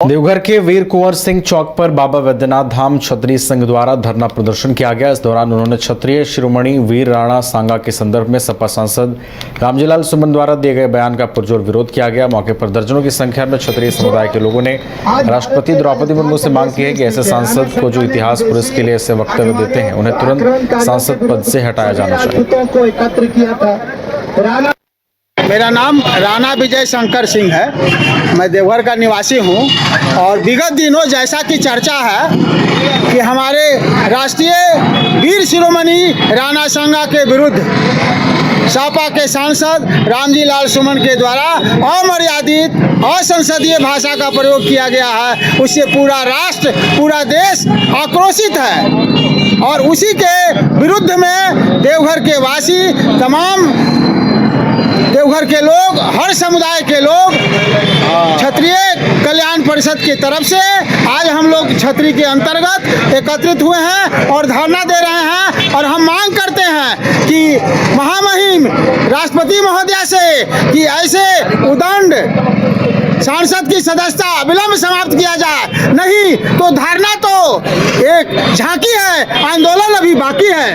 देवघर के वीर कुंवर सिंह चौक पर बाबा वैद्यनाथ धाम क्षत्रिय संघ द्वारा धरना प्रदर्शन किया गया। इस दौरान उन्होंने क्षत्रिय शिरोमणि वीर राणा सांगा के संदर्भ में सपा सांसद रामजीलाल सुमन द्वारा दिए गए बयान का पुरजोर विरोध किया गया। मौके पर दर्जनों की संख्या में क्षत्रिय समुदाय के लोगों ने राष्ट्रपति द्रौपदी मुर्मू से मांग की है कि ऐसे सांसद को जो इतिहास पुलिस के लिए ऐसे वक्तव्य देते हैं उन्हें तुरंत सांसद पद से हटाया जाना चाहिए। मेरा नाम राणा विजय शंकर सिंह है। मैं देवघर का निवासी हूं और विगत दिनों जैसा कि चर्चा है कि हमारे राष्ट्रीय वीर शिरोमणि राणा सांगा के विरुद्ध सपा के सांसद रामजीलाल सुमन के द्वारा अमर्यादित असंसदीय भाषा का प्रयोग किया गया है, उससे पूरा राष्ट्र पूरा देश आक्रोशित है और उसी के विरुद्ध में देवघर के वासी तमाम देवघर के लोग, हर समुदाय के लोग क्षत्रिय कल्याण परिषद की तरफ से आज हम लोग क्षत्रिय के अंतर्गत एकत्रित हुए हैं और धरना दे रहे हैं और हम मांग करते हैं कि महामहिम राष्ट्रपति महोदया से कि ऐसे उदंड सांसद की सदस्यता विलंब समाप्त किया जाए, नहीं तो धरना तो एक झांकी है, आंदोलन अभी बाकी है।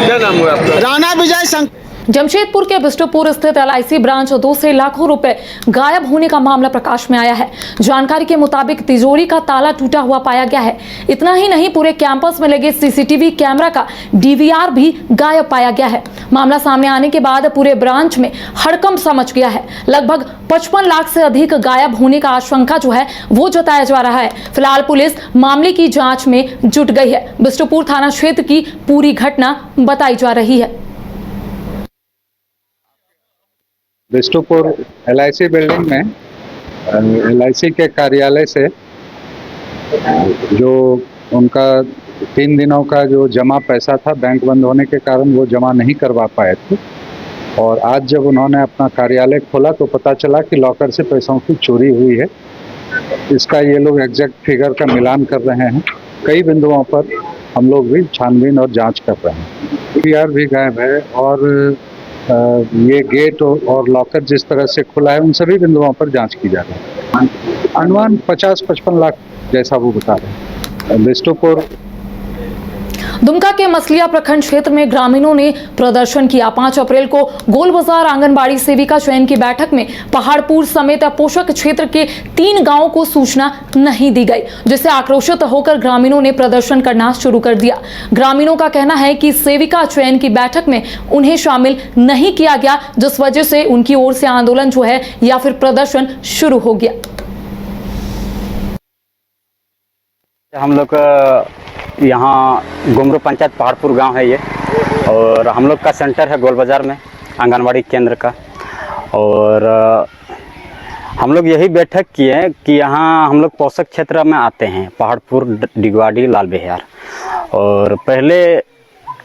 क्या नाम हुआ आपका? राणा विजय शंकर। जमशेदपुर के बिष्टुपुर स्थित LIC ब्रांच 2 से लाखों रुपए गायब होने का मामला प्रकाश में आया है। जानकारी के मुताबिक तिजोरी का ताला टूटा हुआ पाया गया है। इतना ही नहीं, पूरे कैंपस में लगे CCTV कैमरा का DVR भी गायब पाया गया है। मामला सामने आने के बाद पूरे ब्रांच में हड़कंप मच गया है। लगभग 55 लाख से अधिक गायब होने का आशंका जो है वो जताया जा रहा है। फिलहाल पुलिस मामले की जाँच में जुट गई है। बिष्टुपुर थाना क्षेत्र की पूरी घटना बताई जा रही है। बिष्टुपुर LIC बिल्डिंग में LIC के कार्यालय से जो उनका 3 दिनों का जो जमा पैसा था, बैंक बंद होने के कारण वो जमा नहीं करवा पाए थे और आज जब उन्होंने अपना कार्यालय खोला तो पता चला कि लॉकर से पैसों की चोरी हुई है। इसका ये लोग एग्जैक्ट फिगर का मिलान कर रहे हैं। कई बिंदुओं पर हम लोग भी छानबीन और जाँच कर रहे हैं। DVR भी गायब है और ये गेट और लॉकर जिस तरह से खुला है उन सभी बिंदुओं पर जांच की जा रही है। अनुमान 50-55 लाख जैसा वो बता रहे हैं। बिष्टुपुर दुमका के मसलिया प्रखंड क्षेत्र में ग्रामीणों ने प्रदर्शन किया। 5 अप्रैल को गोल बाजार आंगनबाड़ी सेविका चयन की बैठक में पहाड़पुर समेत पोषक क्षेत्र के 3 गांवों को सूचना नहीं दी गई, जिससे आक्रोशित होकर ग्रामीणों ने प्रदर्शन करना शुरू कर दिया। ग्रामीणों का कहना है कि सेविका चयन की बैठक में उन्हें शामिल नहीं किया गया, जिस वजह से उनकी ओर से आंदोलन जो है या फिर प्रदर्शन शुरू हो गया। हम लोग यहाँ गुमरू पंचायत पहाड़पुर गांव है ये, और हम लोग का सेंटर है गोल बाज़ार में आंगनवाड़ी केंद्र का। और हम लोग यही बैठक किए हैं कि यहाँ हम लोग पोषक क्षेत्र में आते हैं, पहाड़पुर, डिगवाड़ी, लाल बिहार। और पहले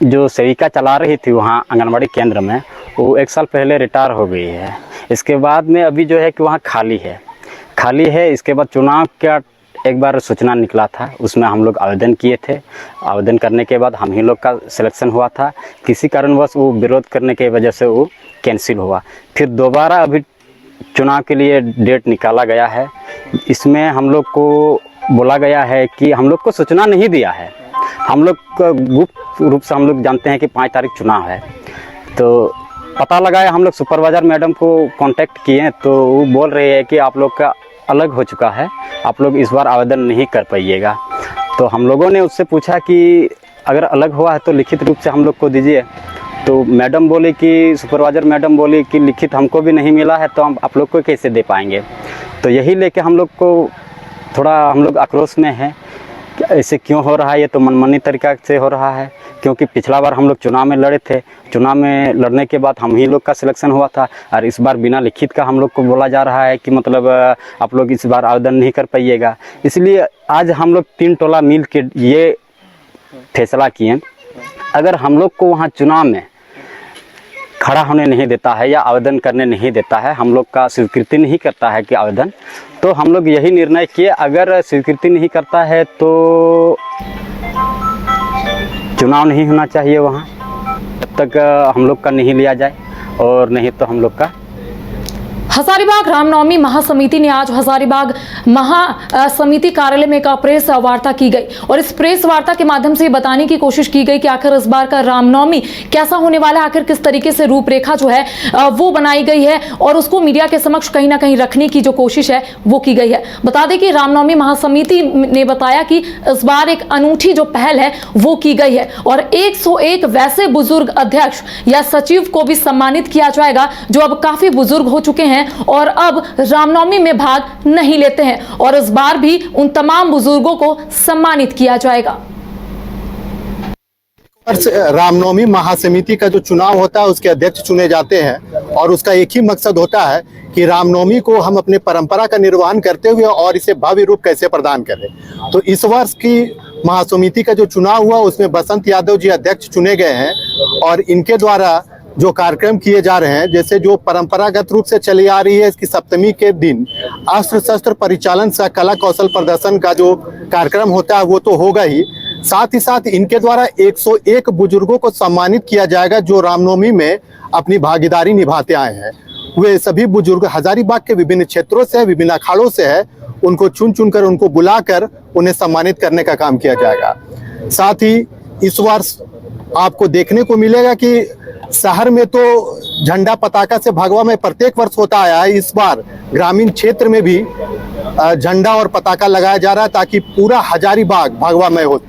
जो सेविका चला रही थी वहाँ आंगनवाड़ी केंद्र में, वो 1 साल पहले रिटायर हो गई है। इसके बाद में अभी जो है कि वहाँ खाली है। इसके बाद चुनाव का एक बार सूचना निकला था, उसमें हम लोग आवेदन किए थे। आवेदन करने के बाद हम ही लोग का सिलेक्शन हुआ था। किसी कारणवश वो विरोध करने की वजह से वो कैंसिल हुआ। फिर दोबारा अभी चुनाव के लिए डेट निकाला गया है। इसमें हम लोग को बोला गया है कि हम लोग को सूचना नहीं दिया है। हम लोग गुप्त रूप से हम लोग जानते हैं कि 5 तारीख चुनाव है। तो पता लगाया, हम लोग सुपरवाइजर मैडम को कांटेक्ट किए तो वो बोल रहे हैं कि आप लोग का अलग हो चुका है, आप लोग इस बार आवेदन नहीं कर पाइएगा। तो हम लोगों ने उससे पूछा कि अगर अलग हुआ है तो लिखित रूप से हम लोग को दीजिए। तो मैडम बोली कि सुपरवाइजर मैडम बोली कि लिखित हमको भी नहीं मिला है तो हम आप लोग को कैसे दे पाएंगे। तो यही लेके हम लोग को थोड़ा हम लोग आक्रोश में हैं कि ऐसे क्यों हो रहा है। ये तो मनमानी तरीका से हो रहा है, क्योंकि पिछला बार हम लोग चुनाव में लड़े थे। चुनाव में लड़ने के बाद हम ही लोग का सिलेक्शन हुआ था और इस बार बिना लिखित का हम लोग को बोला जा रहा है कि मतलब आप लोग इस बार आवेदन नहीं कर पाइएगा। इसलिए आज हम लोग 3 टोला मिल के ये फैसला किए, अगर हम लोग को वहाँ चुनाव में खड़ा होने नहीं देता है या आवेदन करने नहीं देता है, हम लोग का स्वीकृति नहीं करता है कि आवेदन, तो हम लोग यही निर्णय किए, अगर स्वीकृति नहीं करता है तो चुनाव नहीं होना चाहिए वहाँ, जब तक हम लोग का नहीं लिया जाए, और नहीं तो हम लोग का हजारीबाग रामनवमी महासमिति ने आज हजारीबाग महासमिति कार्यालय में एक प्रेस वार्ता की गई और इस प्रेस वार्ता के माध्यम से बताने की कोशिश की गई कि आखिर इस बार का रामनवमी कैसा होने वाला है, आखिर किस तरीके से रूपरेखा जो है वो बनाई गई है और उसको मीडिया के समक्ष कहीं ना कहीं रखने की जो कोशिश है वो की गई है। बता दें कि रामनवमी महासमिति ने बताया कि इस बार एक अनूठी जो पहल है वो की गई है और 101 वैसे बुजुर्ग अध्यक्ष या सचिव को भी सम्मानित किया जाएगा जो अब काफी बुजुर्ग हो चुके हैं और अब रामनवमी में भाग नहीं लेते हैं और इस बार भी उन तमाम बुजुर्गों को सम्मानित किया जाएगा। रामनवमी महासमिति का जो चुनाव होता है उसके अध्यक्ष चुने जाते हैं और उसका एक ही मकसद होता है कि रामनवमी को हम अपने परंपरा का निर्वहन करते हुए और इसे भव्य रूप कैसे प्रदान करें। तो इस वर्ष की महासमिति का जो चुनाव हुआ उसमें बसंत यादव जी अध्यक्ष चुने गए हैं और इनके द्वारा जो कार्यक्रम किए जा रहे हैं, जैसे जो परंपरागत रूप से चली आ रही है, इसकी सप्तमी के दिन अस्त्र शस्त्र परिचालन सह कला कौशल प्रदर्शन का जो कार्यक्रम होता है वो तो होगा ही, साथ ही साथ इनके द्वारा 101 बुजुर्गों को सम्मानित किया जाएगा जो रामनवमी में अपनी भागीदारी निभाते आए हैं। वे सभी बुजुर्ग हजारीबाग के विभिन्न क्षेत्रों से, विभिन्न अखाड़ों से है, उनको चुन चुन कर उनको बुलाकर उन्हें सम्मानित करने का काम किया जाएगा। साथ ही इस वर्ष आपको देखने को मिलेगा कि शहर में तो झंडा पताका से भगवा में प्रत्येक वर्ष होता आया है, इस बार ग्रामीण क्षेत्र में भी झंडा और पताका लगाया जा रहा है ताकि पूरा हजारीबाग भगवा में हो।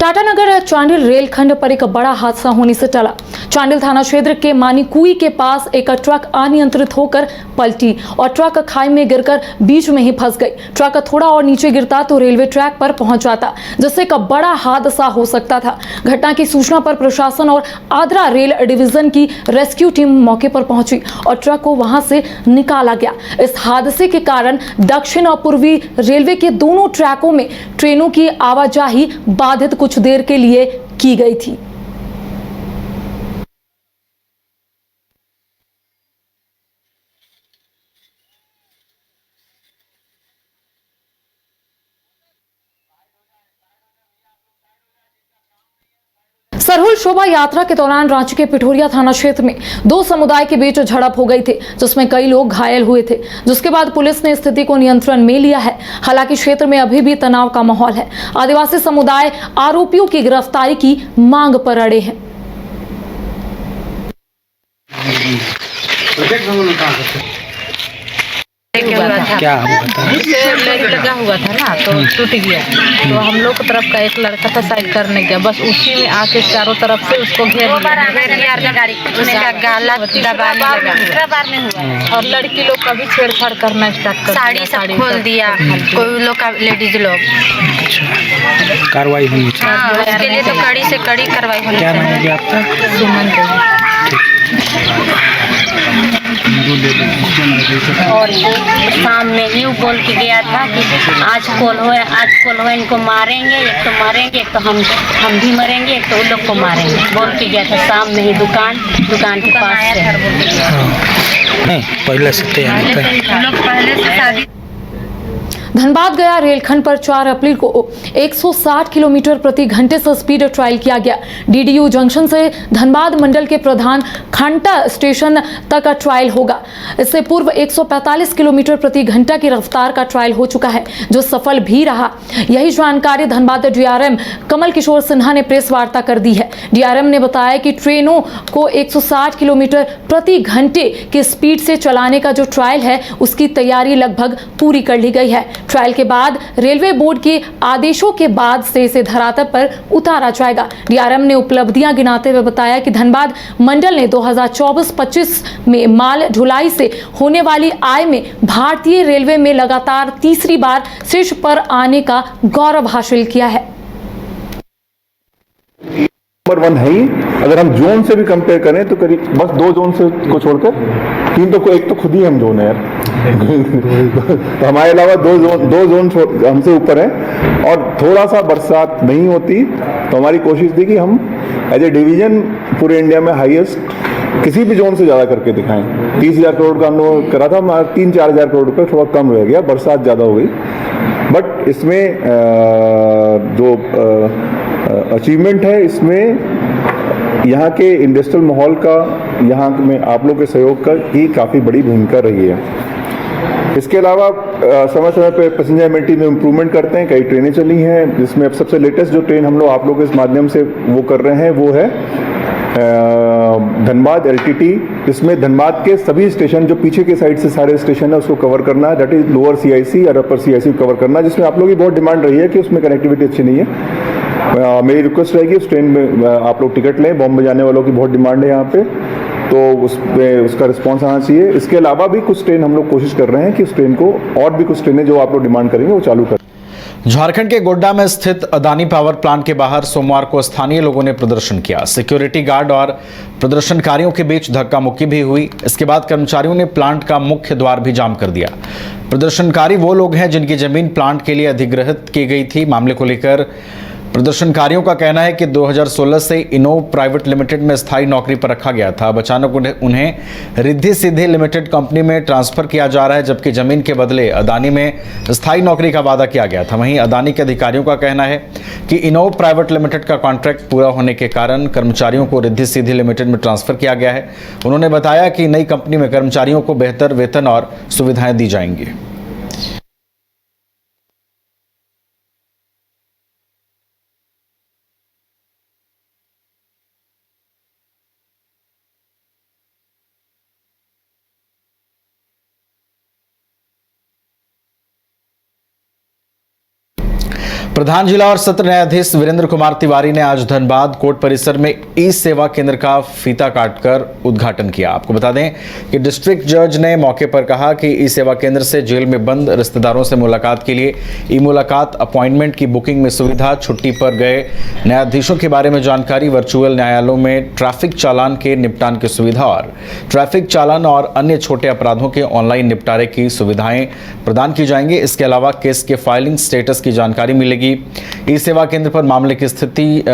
टाटानगर चांडिल रेलखंड पर एक बड़ा हादसा होने से टला। चांडिल थाना क्षेत्र के मानीकुई के पास एक ट्रक अनियंत्रित होकर पलटी और ट्रक खाई में गिरकर बीच में ही फंस गई। ट्रक थोड़ा और नीचे गिरता तो रेलवे ट्रैक पर पहुंच जाता, जिससे एक बड़ा हादसा हो सकता था। घटना की सूचना पर प्रशासन और आद्रा रेल डिवीजन की रेस्क्यू टीम मौके पर पहुंची और ट्रक को वहां से निकाला गया। इस हादसे के कारण दक्षिण और पूर्वी रेलवे के दोनों ट्रैकों में ट्रेनों की आवाजाही बाधित कुछ देर के लिए की गई थी। सरहुल शोभा यात्रा के दौरान रांची के पिठोरिया थाना क्षेत्र में दो समुदाय के बीच झड़प हो गई थी, जिसमें कई लोग घायल हुए थे, जिसके बाद पुलिस ने स्थिति को नियंत्रण में लिया है। हालांकि क्षेत्र में अभी भी तनाव का माहौल है। आदिवासी समुदाय आरोपियों की गिरफ्तारी की मांग पर अड़े हैं। क्या लड़ी लगा हुआ था ना तो टूट गया, तो हम लोग की तरफ का एक लड़का था साइड करने गया, बस उसी में आके चारों तरफ से उसको घेर लिया, गाला दबाने लगा और लड़की लोग का भी छेड़छाड़ करना स्टार्ट कर साड़ी सब खोल दिया, कोई लोग का लेडीज लोग। कार्रवाई हुई? उसके लिए तो कड़ी से कड़ी कार्रवाई होनी। क्या नाम है आपका? सुमन और शाम में ही बोल के गया था कि आज कॉल हो इनको मारेंगे, एक तो मारेंगे, एक तो हम भी मरेंगे, एक तो उन लोग को मारेंगे, बोल के गया था। शाम में ही दुकान के पास नहीं, पहले से तैयार था। लोग पहले से शादी। धनबाद गया रेलखंड पर 4 अप्रैल को 160 किलोमीटर प्रति घंटे से स्पीड ट्रायल किया गया। डीडीयू जंक्शन से धनबाद मंडल के प्रधान खंटा स्टेशन तक ट्रायल होगा। इससे पूर्व 145 किलोमीटर प्रति घंटा की रफ्तार का ट्रायल हो चुका है, जो सफल भी रहा। यही जानकारी धनबाद डीआरएम कमल किशोर सिन्हा ने प्रेस वार्ता कर दी है। डीआरएम ने बताया कि ट्रेनों को 160 किलोमीटर प्रति घंटे की स्पीड से चलाने का जो ट्रायल है उसकी तैयारी लगभग पूरी कर ली गई है। ट्रायल के बाद रेलवे बोर्ड के आदेशों के बाद से इसे धरातल पर उतारा जाएगा। डीआरएम ने उपलब्धियां गिनाते हुए बताया कि धनबाद मंडल ने 2024-25 में माल ढुलाई से होने वाली आय में भारतीय रेलवे में लगातार तीसरी बार शीर्ष पर आने का गौरव हासिल किया है। नंबर 1 है ही। अगर हम जोन से भी कंपेयर करें तो करीब बस 2 जोन से को छोड़कर 3 तो एक तो खुद ही हम जोन है यार। तो हमारे अलावा 2 जोन हमसे ऊपर है और थोड़ा सा बरसात नहीं होती तो हमारी कोशिश थी कि हम एज ए डिवीजन पूरे इंडिया में हाईएस्ट किसी भी जोन से ज़्यादा करके दिखाएं। 30,000 करोड़ का हमने करा था, 3-4 हज़ार करोड़ रुपये थोड़ा कम रह गया, बरसात ज़्यादा हो गई। बट इसमें जो अचीवमेंट है इसमें यहाँ के इंडस्ट्रियल माहौल का यहाँ में आप लोग के सहयोग की काफ़ी बड़ी भूमिका रही है। इसके अलावा समय समय पे पैसेंजर एमिनिटी में इम्प्रूवमेंट करते हैं, कई ट्रेनें चली हैं, जिसमें अब सबसे लेटेस्ट जो ट्रेन हम लोग आप लोग के इस माध्यम से वो कर रहे हैं वो है धनबाद LTT। इसमें धनबाद के सभी स्टेशन जो पीछे के साइड से सारे स्टेशन है उसको कवर करना है, दैट इज लोअर CIC और अपर CIC को कवर करना है, जिसमें आप लोगों की बहुत डिमांड रही है कि उसमें कनेक्टिविटी अच्छी नहीं है। मेरी रिक्वेस्ट रहेगी उस ट्रेन में आप लोग टिकट लें, बॉम्बे जाने वालों की बहुत डिमांड है यहाँ पे, तो उसका रिस्पॉन्स आना चाहिए। इसके अलावा भी कुछ ट्रेन हम लोग कोशिश कर रहे हैं कि उस ट्रेन को और भी कुछ ट्रेनें जो आप लोग डिमांड करेंगे वो चालू करें। झारखंड के गोड्डा में स्थित अदानी पावर प्लांट के बाहर सोमवार को स्थानीय लोगों ने प्रदर्शन किया। सिक्योरिटी गार्ड और प्रदर्शनकारियों के बीच धक्का मुक्की भी हुई। इसके बाद कर्मचारियों ने प्लांट का मुख्य द्वार भी जाम कर दिया। प्रदर्शनकारी वो लोग हैं जिनकी जमीन प्लांट के लिए अधिग्रहित की गई थी। मामले को लेकर प्रदर्शनकारियों का कहना है कि 2016 से इनोव प्राइवेट लिमिटेड में स्थायी नौकरी पर रखा गया था। अब अचानक उन्हें रिद्धि सिद्धि लिमिटेड कंपनी में ट्रांसफर किया जा रहा है, जबकि जमीन के बदले अदानी में स्थायी नौकरी का वादा किया गया था। वहीं अदानी के अधिकारियों का कहना है कि इनोव प्राइवेट लिमिटेड का कॉन्ट्रैक्ट पूरा होने के कारण कर्मचारियों को रिद्धि सिद्धि लिमिटेड में ट्रांसफर किया गया है। उन्होंने बताया कि नई कंपनी में कर्मचारियों को बेहतर वेतन और सुविधाएं दी जाएंगी। प्रधान जिला और सत्र न्यायाधीश वीरेंद्र कुमार तिवारी ने आज धनबाद कोर्ट परिसर में ई-सेवा केंद्र का फीता काटकर उद्घाटन किया। आपको बता दें कि डिस्ट्रिक्ट जज ने मौके पर कहा कि ई-सेवा केंद्र से जेल में बंद रिश्तेदारों से मुलाकात के लिए ई-मुलाकात, अपॉइंटमेंट की बुकिंग में सुविधा, छुट्टी पर गए न्यायाधीशों के बारे में जानकारी, वर्चुअल न्यायालयों में ट्रैफिक चालान के निपटान की सुविधा और ट्रैफिक चालान और अन्य छोटे अपराधों के ऑनलाइन निपटारे की सुविधाएं प्रदान की जाएंगी। इसके अलावा केस के फाइलिंग स्टेटस की जानकारी मिलेगी। ई सेवा केंद्र पर मामले की स्थिति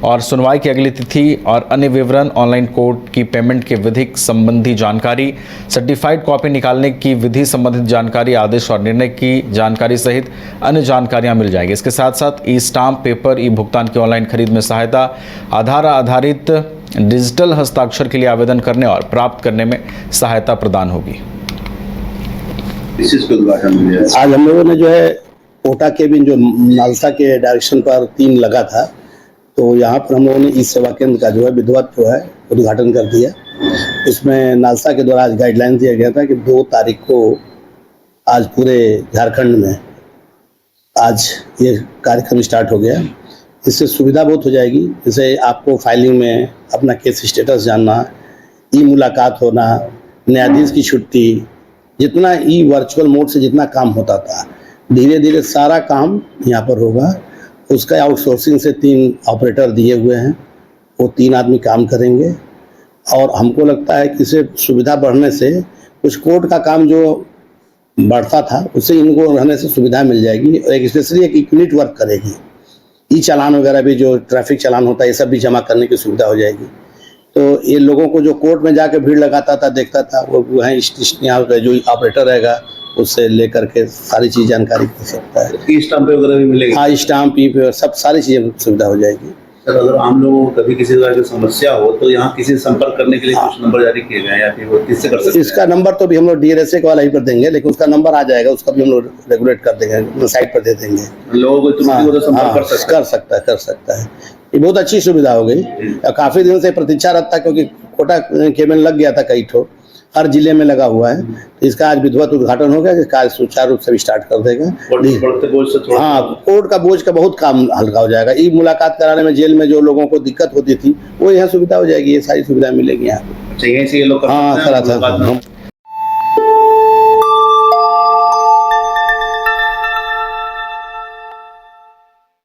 और सुनवाई की अगली तिथि और अन्य विवरण, ऑनलाइन कोर्ट की पेमेंट के विधिक संबंधी जानकारी, सर्टिफाइड कॉपी निकालने की विधि संबंधित जानकारी, आदेश और निर्णय की जानकारी सहित अन्य जानकारियां मिल जाएंगी। इसके साथ साथ ई स्टाम्प पेपर, ई भुगतान की ऑनलाइन खरीद में सहायता, आधार आधारित डिजिटल हस्ताक्षर के लिए आवेदन करने और प्राप्त करने में सहायता प्रदान होगी। आज हम लोगों ने जो है कोटा केबिन जो नालसा के डायरेक्शन पर 3 लगा था, तो यहाँ पर हम लोगों ने ई सेवा केंद्र का जो है विधिवत जो है उद्घाटन कर दिया। इसमें नालसा के द्वारा आज गाइडलाइन दिया गया था कि 2 तारीख को आज पूरे झारखंड में आज ये कार्यक्रम स्टार्ट हो गया। इससे सुविधा बहुत हो जाएगी। जैसे आपको फाइलिंग में अपना केस स्टेटस जानना, ई मुलाकात होना, न्यायाधीश की छुट्टी, जितना ई वर्चुअल मोड से जितना काम होता था, धीरे धीरे सारा काम यहाँ पर होगा। उसका आउटसोर्सिंग से 3 ऑपरेटर दिए हुए हैं, वो 3 आदमी काम करेंगे। और हमको लगता है कि इससे सुविधा बढ़ने से कुछ कोर्ट का काम जो बढ़ता था उससे इनको रहने से सुविधा मिल जाएगी। और एक स्पेशली एक यूनिट वर्क करेगी। ई चालान वगैरह भी, जो ट्रैफिक चालान होता है, ये सब भी जमा करने की सुविधा हो जाएगी। तो ये लोगों को जो कोर्ट में जाके भीड़ लगाता था, देखता था, वो वहाँ यहाँ जो ऑपरेटर रहेगा उससे लेकर के सारी चीज़ जानकारी कर सकता है। ई स्टाम्प वगैरह भी मिलेगा? हाँ, स्टाम्प, ई पेपर, सब सारी चीज़ें सुविधा हो जाएगी। सर, अगर आम लोगों को कभी किसी तरह की समस्या हो तो यहाँ किसी से संपर्क करने के लिए कुछ नंबर जारी किए गए हैं या फिर वो किससे कर सकते हैं? इसका नंबर तो भी हम लोग DRSA वाला ही पर देंगे, लेकिन उसका नंबर आ जाएगा, उसका भी हम लोग रेगुलेट कर देंगे, साइट पर दे देंगे। लोगों को संपर्क कर सकता है। ये बहुत अच्छी सुविधा हो गई। काफ़ी दिन से प्रतीक्षा रहता, क्योंकि कोटा केबिन लग गया था, कई ठो हर जिले में लगा हुआ है। तो इसका आज विधिवत उद्घाटन हो गया, कार्य सुचारू रूप से स्टार्ट कर देगा। हाँ, कोर्ट का बोझ का बहुत काम हल्का हो जाएगा। ई मुलाकात कराने में जेल में जो लोगों को दिक्कत होती थी, वो यहाँ सुविधा हो जाएगी। ये सारी सुविधा मिलेगी यहाँ। चाहिए लोग। हाँ, करा था।